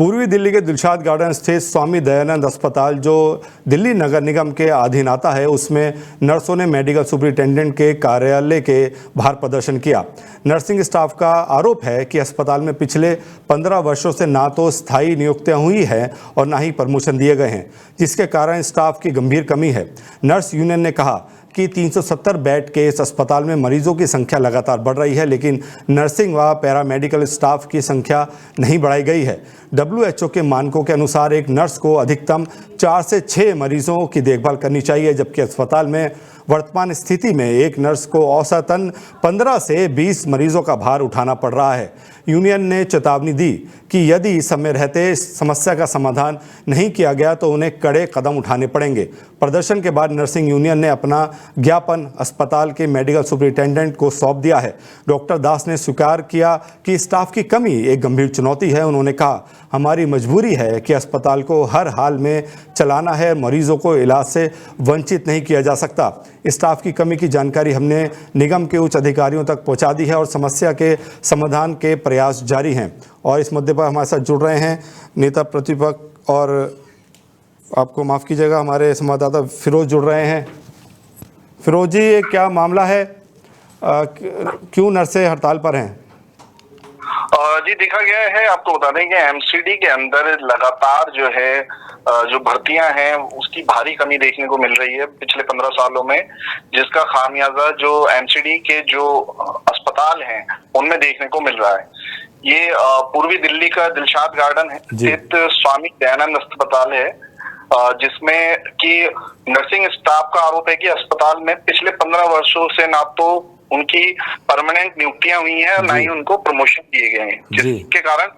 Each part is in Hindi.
पूर्वी दिल्ली के दिलशाद गार्डन स्थित स्वामी दयानंद अस्पताल जो दिल्ली नगर निगम के अधीन आता है, उसमें नर्सों ने मेडिकल सुपरिटेंडेंट के कार्यालय के बाहर प्रदर्शन किया। नर्सिंग स्टाफ का आरोप है कि अस्पताल में पिछले 15 वर्षों से ना तो स्थायी नियुक्तियां हुई हैं और ना ही प्रमोशन दिए गए हैं, जिसके कारण स्टाफ की गंभीर कमी है। नर्स यूनियन ने कहा कि 370 बेड के इस अस्पताल में मरीजों की संख्या लगातार बढ़ रही है, लेकिन नर्सिंग व पैरामेडिकल स्टाफ की संख्या नहीं बढ़ाई गई है। WHO के मानकों के अनुसार एक नर्स को अधिकतम 4 से 6 मरीजों की देखभाल करनी चाहिए, जबकि अस्पताल में वर्तमान स्थिति में एक नर्स को औसतन 15 से 20 मरीजों का भार उठाना पड़ रहा है। यूनियन ने चेतावनी दी कि यदि समय रहते इस समस्या का समाधान नहीं किया गया तो उन्हें कड़े कदम उठाने पड़ेंगे। प्रदर्शन के बाद नर्सिंग यूनियन ने अपना ज्ञापन अस्पताल के मेडिकल सुपरिटेंडेंट को सौंप दिया है। डॉक्टर दास ने स्वीकार किया कि स्टाफ की कमी एक गंभीर चुनौती है। उन्होंने कहा, हमारी मजबूरी है कि अस्पताल को हर हाल में चलाना है, मरीजों को इलाज से वंचित नहीं किया जा सकता। स्टाफ की कमी की जानकारी हमने निगम के उच्च अधिकारियों तक पहुंचा दी है और समस्या के समाधान के प्रयास जारी हैं। और इस मुद्दे पर हमारे साथ जुड़ रहे हैं नेता प्रतिपक्ष और आपको माफ़ कीजिएगा हमारे संवाददाता फिरोज जुड़ रहे हैं। फिरोज जी, ये क्या मामला है, क्यों नर्सें हड़ताल पर हैं? जी, देखा गया है, आपको बता दें कि एमसीडी के अंदर लगातार जो है जो भर्तियां हैं उसकी भारी कमी देखने को मिल रही है पिछले 15 सालों में, जिसका खामियाजा जो एमसीडी के जो अस्पताल हैं उनमें देखने को मिल रहा है। ये पूर्वी दिल्ली का दिलशाद गार्डन स्थित स्वामी दयानंद अस्पताल है, जिसमें कि नर्सिंग स्टाफ का आरोप है कि अस्पताल में पिछले 15 वर्षों से ना तो उनकी परमानेंट नियुक्तियां हुई हैं और ना ही उनको प्रमोशन दिए गए हैं, जिसके कारण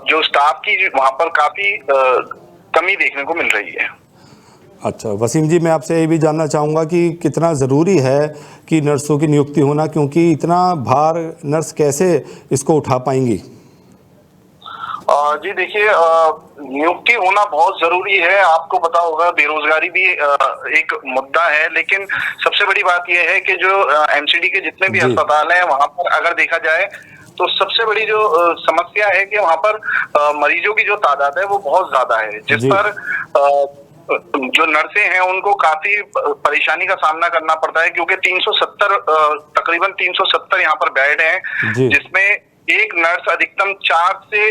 जो स्टाफ की वहां पर काफी कमी देखने को मिल रही है। अच्छा वसीम जी, मैं आपसे ये भी जानना चाहूँगा कि कितना ज़रूरी है कि नर्सों की नियुक्ति होना, क्योंकि इतना भार नर्स कैसे इसको उठा पाएंगी? जी देखिए, नियुक्ति होना बहुत जरूरी है। आपको पता होगा बेरोजगारी भी एक मुद्दा है, लेकिन सबसे बड़ी बात यह है कि जो एमसीडी के जितने भी अस्पताल हैं वहां पर अगर देखा जाए तो सबसे बड़ी जो समस्या है कि वहां पर मरीजों की जो तादाद है वो बहुत ज्यादा है, जिस पर जो नर्सें हैं उनको काफी परेशानी का सामना करना पड़ता है, क्योंकि 370 तकरीबन 370 यहाँ पर बेड हैं, जिसमें एक नर्स अधिकतम 4 से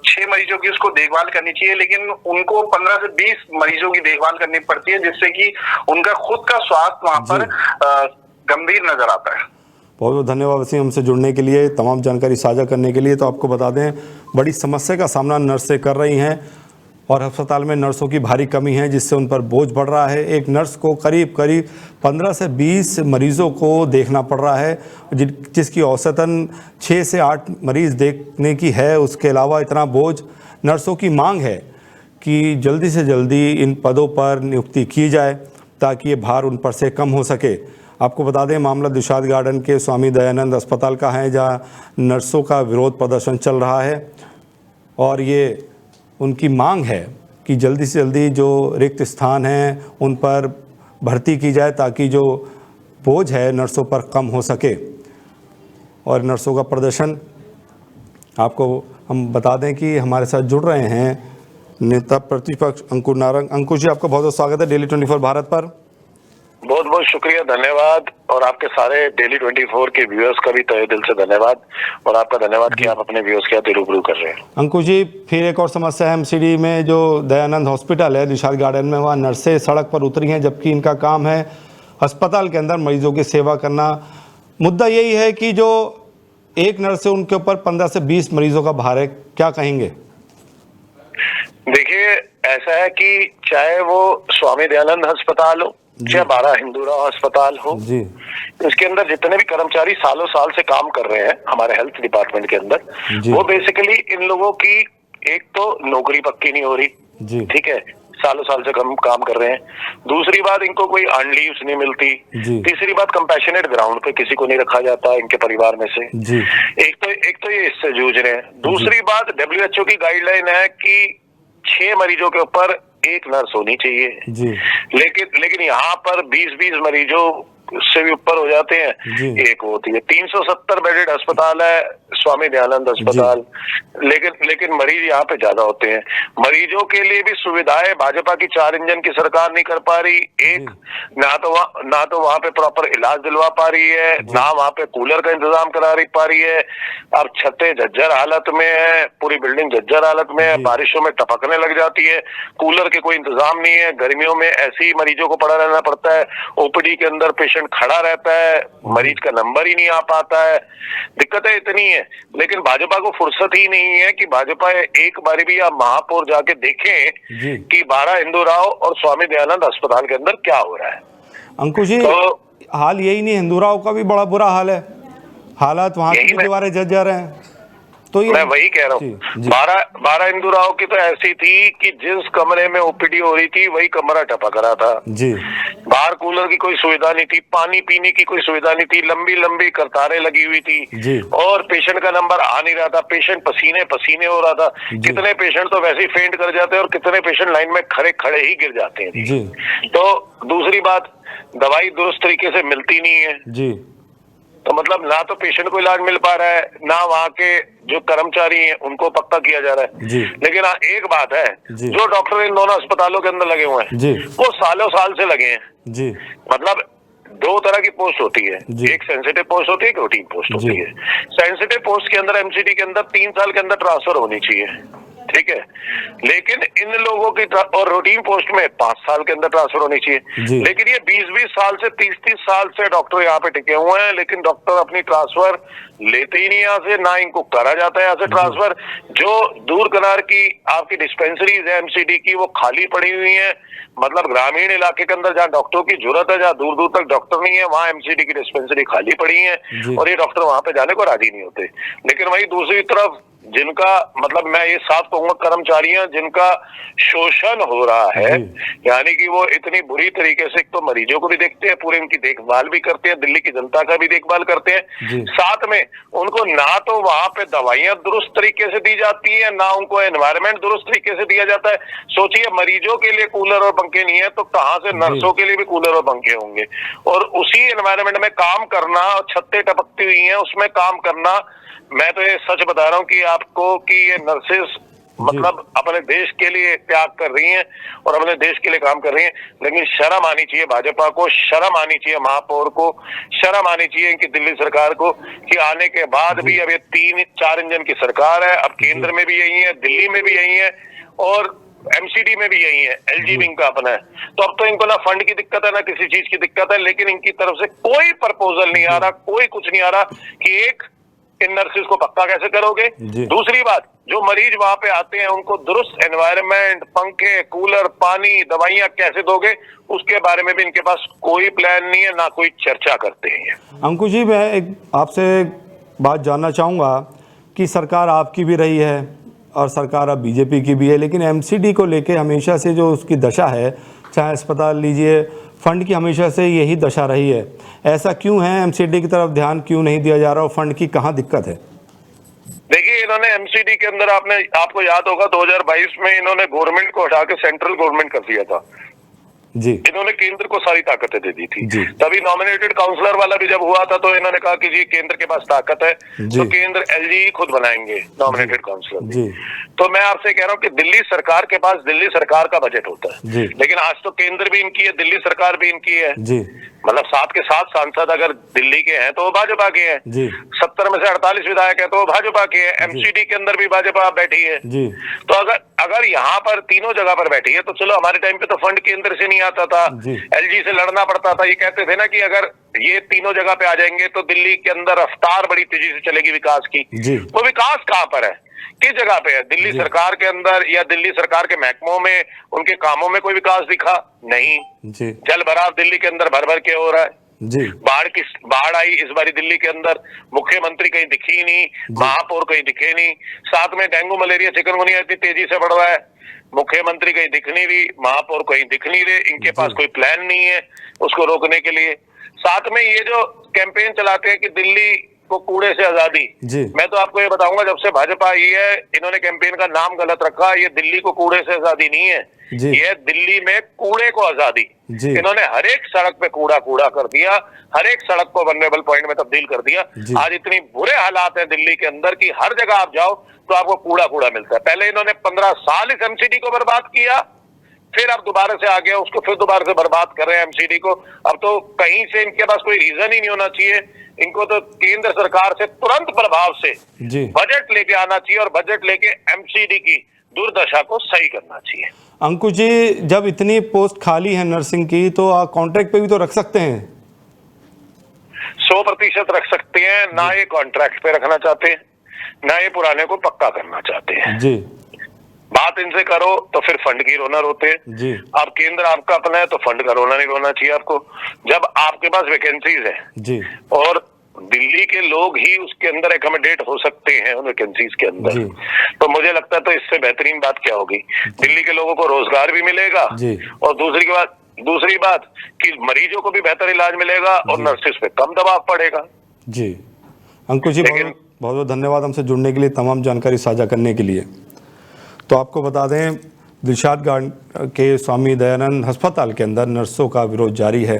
6 मरीजों की उसको देखभाल करनी चाहिए, लेकिन उनको 15 से 20 मरीजों की देखभाल करनी पड़ती है, जिससे कि उनका खुद का स्वास्थ्य वहां पर गंभीर नजर आता है। बहुत बहुत धन्यवाद वसीम, हमसे जुड़ने के लिए, तमाम जानकारी साझा करने के लिए। तो आपको बता दें, बड़ी समस्या का सामना नर्सें कर रही हैं और अस्पताल में नर्सों की भारी कमी है, जिससे उन पर बोझ बढ़ रहा है। एक नर्स को करीब 15 से 20 मरीज़ों को देखना पड़ रहा है, जिसकी औसतन 6 से 8 मरीज़ देखने की है। उसके अलावा इतना बोझ, नर्सों की मांग है कि जल्दी से जल्दी इन पदों पर नियुक्ति की जाए ताकि ये भार उन पर से कम हो सके। आपको बता दें, मामला दिलशाद गार्डन के स्वामी दयानंद अस्पताल का है, जहाँ नर्सों का विरोध प्रदर्शन चल रहा है और ये उनकी मांग है कि जल्दी से जल्दी जो रिक्त स्थान हैं उन पर भर्ती की जाए ताकि जो बोझ है नर्सों पर कम हो सके। और नर्सों का प्रदर्शन, आपको हम बता दें कि हमारे साथ जुड़ रहे हैं नेता प्रतिपक्ष अंकुश नारंग। अंकुश जी, आपका बहुत बहुत स्वागत है डेली 24 भारत पर। बहुत बहुत शुक्रिया, धन्यवाद। और आपके सारे डेली 24 के व्यूअर्स का भी तहे दिल से धन्यवाद, और आपका धन्यवाद कि आप अपने व्यूअर्स के साथ रूबरू कर रहे हैं। अंकुश जी, फिर एक और समस्या है एमसीडी में, जो दयानंद हॉस्पिटल है दिलशाद गार्डन में, वहाँ नर्सें सड़क पर उतरी हैं, जबकि इनका काम है अस्पताल के अंदर मरीजों की सेवा करना। मुद्दा यही है कि जो एक नर्स है उनके ऊपर 15 से 20 मरीजों का भार है, क्या कहेंगे? देखिए, ऐसा है कि चाहे वो स्वामी दयानंद अस्पताल हो या बारा हिंदूरा अस्पताल हो, इसके अंदर जितने भी कर्मचारी सालों साल से काम कर रहे हैं हमारे हेल्थ डिपार्टमेंट के अंदर, वो बेसिकली इन लोगों की एक तो नौकरी पक्की नहीं हो रही, ठीक है, सालों साल से कम काम कर रहे हैं। दूसरी बात, इनको कोई अर्न लीव्स नहीं मिलती। तीसरी बात, कंपैशनेट ग्राउंड पे किसी को नहीं रखा जाता इनके परिवार में से। एक तो ये इससे जूझ रहे हैं। दूसरी बात, WHO की गाइडलाइन है कि 6 मरीजों के ऊपर एक नर्स होनी चाहिए, लेकिन यहाँ पर 20-20 मरीजों उससे भी ऊपर हो जाते हैं, एक होती है। 370 बेडेड अस्पताल है स्वामी दयानंद अस्पताल, लेकिन मरीज यहाँ पे ज्यादा होते हैं। मरीजों के लिए भी सुविधाएं भाजपा की 4 इंजन की सरकार नहीं कर पा रही। एक, ना तो वहाँ पे प्रॉपर इलाज दिलवा पा रही है, ना वहाँ पे कूलर का इंतजाम करा पा रही है। अब छतें झज्जर हालत में है, पूरी बिल्डिंग झज्जर हालत में है, बारिशों में टपकने लग जाती है, कूलर के कोई इंतजाम नहीं है। गर्मियों में ऐसे ही मरीजों को पड़ा रहना पड़ता है, ओपीडी के अंदर पेशेंट खड़ा रहता है, मरीज का नंबर ही नहीं आ पाता है। दिक्कतें इतनी है, लेकिन भाजपा को फुर्सत ही नहीं है कि भाजपा एक बारी भी आप महापौर जाके देखें कि 12 हिंदू राव और स्वामी दयानंद अस्पताल के अंदर क्या हो रहा है। अंकुश जी, हाल यही नहीं, हिंदू राव का भी बड़ा बुरा हाल है, हालात वहां की दीवारें जज जा रहे हैं। तो ये मैं वही कह रहा हूँ, 12 हिंदू राव की तो ऐसी थी कि जिस कमरे में ओपीडी हो रही थी वही कमरा टपक रहा था जी। बाहर कूलर की कोई सुविधा नहीं थी, पानी पीने की कोई सुविधा नहीं थी, लंबी लंबी कतारें लगी हुई थी जी। और पेशेंट का नंबर आ नहीं रहा था, पेशेंट पसीने पसीने हो रहा था। कितने पेशेंट तो वैसे ही फेंट कर जाते हैं और कितने पेशेंट लाइन में खड़े खड़े ही गिर जाते हैं जी। तो दूसरी बात, दवाई दुरुस्त तरीके से मिलती नहीं है जी। तो मतलब ना तो पेशेंट को इलाज मिल पा रहा है, ना वहाँ के जो कर्मचारी हैं उनको पक्का किया जा रहा है जी। लेकिन हाँ, एक बात है, जो डॉक्टर इन दोनों अस्पतालों के अंदर लगे हुए हैं जी, वो सालों साल से लगे हैं जी। मतलब 2 तरह की पोस्ट होती है, एक सेंसिटिव पोस्ट होती है, एक रूटीन पोस्ट होती है। सेंसिटिव पोस्ट के अंदर एमसीडी के अंदर 3 साल के अंदर ट्रांसफर होनी चाहिए, ठीक है। लेकिन इन लोगों की और रूटीन पोस्ट में 5 साल के अंदर ट्रांसफर होनी चाहिए। लेकिन ये 20-20 साल से 30-30 साल से डॉक्टर यहाँ पे टिके हुए हैं, लेकिन डॉक्टर अपनी ट्रांसफर लेते ही नहीं यहाँ से, ना इनको करा जाता है यहाँ से ट्रांसफर। जो दूर किनार की आपकी डिस्पेंसरीज है एमसीडी की, वो खाली पड़ी हुई है। मतलब ग्रामीण इलाके के अंदर जहाँ डॉक्टरों की जरूरत है, जहाँ दूर दूर तक डॉक्टर नहीं है, वहाँ एमसीडी की डिस्पेंसरी खाली पड़ी है और ये डॉक्टर वहां पे जाने को राजी नहीं होते। लेकिन वही दूसरी तरफ जिनका, मतलब मैं ये साफ कहूंगा, कर्मचारियां जिनका शोषण हो रहा है, यानी कि वो इतनी बुरी तरीके से तो मरीजों को भी देखते हैं, पूरे उनकी देखभाल भी करते हैं, दिल्ली की जनता का भी देखभाल करते हैं, साथ में उनको ना तो वहां पे दवाइयां दुरुस्त तरीके से दी जाती है, ना उनको एनवायरमेंट दुरुस्त तरीके से दिया जाता है। सोचिए, मरीजों के लिए कूलर और पंखे नहीं है तो कहां से नर्सों के लिए भी कूलर और पंखे होंगे। और उसी एनवायरमेंट में काम करना, छत्तें टपकती हुई हैं उसमें काम करना। मैं तो ये सच बता रहा हूँ कि आपको कि ये नर्सेस मतलब अपने देश के लिए त्याग कर रही हैं और अपने देश के लिए काम कर रही हैं। लेकिन शर्म आनी चाहिए भाजपा को, शर्म आनी चाहिए महापौर को, शर्म आनी चाहिए इनकी दिल्ली सरकार को कि आने के बाद भी अब ये 3-4 इंजन की सरकार है। अब केंद्र में भी यही है, दिल्ली में भी यही है और एमसीडी में भी यही है, एलजी विंग का अपना है। तो अब तो इनको ना फंड की दिक्कत है, ना किसी चीज की दिक्कत है, लेकिन इनकी तरफ से कोई प्रपोजल नहीं आ रहा, कोई कुछ नहीं आ रहा कि एक इन नर्सिस को पक्का कैसे करोगे। दूसरी बात, जो मरीज वहां पे आते हैं उनको दुरुस्त एनवायरनमेंट, पंखे, कूलर, पानी, दवाइयां कैसे दोगे, उसके बारे में भी इनके पास कोई प्लान नहीं है, ना कोई चर्चा करते हैं। अंकुश जी, मैं एक आपसे बात जानना चाहूँगा कि सरकार आपकी भी रही है और सरकार अब बीजेपी की भी है, लेकिन एमसीडी को लेके हमेशा से जो उसकी दशा है, चाहे अस्पताल लीजिए, फंड की हमेशा से यही दशा रही है। ऐसा क्यों है, एमसीडी की तरफ ध्यान क्यों नहीं दिया जा रहा और फंड की कहाँ दिक्कत है? देखिए, इन्होंने एमसीडी के अंदर आपको याद होगा 2022 में इन्होंने गवर्नमेंट को हटा के सेंट्रल गवर्नमेंट कर दिया था जी। इन्होंने केंद्र को सारी ताकतें दे दी थी। तभी नॉमिनेटेड काउंसलर वाला भी जब हुआ था तो इन्होंने कहा कि जी केंद्र के पास ताकत है तो केंद्र एलजी खुद बनाएंगे नॉमिनेटेड काउंसलर। तो मैं आपसे कह रहा हूँ कि दिल्ली सरकार के पास दिल्ली सरकार का बजट होता है, लेकिन आज तो केंद्र भी इनकी है, दिल्ली सरकार भी इनकी है। मतलब 7 के 7 सांसद अगर दिल्ली के हैं तो वो भाजपा के हैं, 70 में से 48 विधायक है तो वो भाजपा के हैं, एमसीडी के अंदर भी भाजपा बैठी है। तो अगर यहाँ पर तीनों जगह पर बैठी है तो चलो, हमारे टाइम पे तो फंड केंद्र से नहीं आता था, एलजी से लड़ना पड़ता था। ये कहते थे ना कि अगर ये तीनों जगह पे आ जाएंगे तो दिल्ली के अंदर रफ्तार बड़ी तेजी से चलेगी विकास की। वो विकास कहाँ पर है, किस जगह पे है? दिल्ली सरकार के अंदर या दिल्ली सरकार के महकमों में, उनके कामों में कोई विकास दिखा नहीं। जल भराव दिल्ली के अंदर भर भर के हो रहा है। बाढ़ आई इस बारी दिल्ली के अंदर, मुख्यमंत्री कहीं दिखी नहीं, महापौर कहीं दिखे नहीं। साथ में डेंगू, मलेरिया, चिकनगुनिया इतनी तेजी से बढ़ रहा है, मुख्यमंत्री कहीं दिख नहीं रही, महापौर कहीं दिख नहीं रहे। इनके पास कोई प्लान नहीं है उसको रोकने के लिए। साथ में ये जो कैंपेन चलाते हैं कि दिल्ली को कूड़े से आजादी। जी। मैं तो आपको ये बताऊंगा, जब से भाजपा आई है, इन्होंने कैंपेन का नाम गलत रखा। ये दिल्ली को कूड़े से आजादी नहीं है, जी। ये दिल्ली में कूड़े को आजादी। जी। इन्होंने हर एक सड़क पे कूड़ा कूड़ा कर दिया, हर एक सड़क को वल्नरेबल पॉइंट में तब्दील कर दिया। जी। आज इतनी बुरे हालात है दिल्ली के अंदर कि हर जगह आप जाओ तो आपको कूड़ा कूड़ा मिलता है। पहले इन्होंने 15 साल इस एमसीडी को बर्बाद किया, फिर अब दोबारा से आ गया उसको, फिर दोबारा से बर्बाद कर रहे हैं एमसीडी को। अब तो कहीं से इनके पास कोई रीजन ही नहीं होना चाहिए। इनको तो केंद्र सरकार से तुरंत प्रभाव से जी। बजट लेके आना चाहिए और बजट लेके एमसीडी की दुर्दशा को सही करना चाहिए। अंकुश जी, जब इतनी पोस्ट खाली है नर्सिंग की तो कॉन्ट्रैक्ट पे भी तो रख सकते हैं। 100% रख सकते हैं ना, ये कॉन्ट्रैक्ट पे रखना चाहते हैं ना ये पुराने को पक्का करना चाहते हैं। जी। बात इनसे करो तो फिर फंड की रोना रोते हैं। जी। अब केंद्र आपका अपना है तो फंड का रोना नहीं रोना चाहिए आपको। जब आपके पास वैकेंसीज है जी। और दिल्ली के लोग ही उसके अंदर एकोमोडेट हो सकते हैं उन वैकेंसीज के अंदर, जी। तो मुझे लगता है तो इससे बेहतरीन बात क्या होगी। दिल्ली के लोगों को रोजगार भी मिलेगा जी। और दूसरी बात कि मरीजों को भी बेहतर इलाज मिलेगा और नर्सेस पे कम दबाव पड़ेगा। जी। अंकुश जी, बहुत बहुत धन्यवाद हमसे जुड़ने के लिए, तमाम जानकारी साझा करने के लिए। तो आपको बता दें, दिलशाद गार्डन के स्वामी दयानंद अस्पताल के अंदर नर्सों का विरोध जारी है।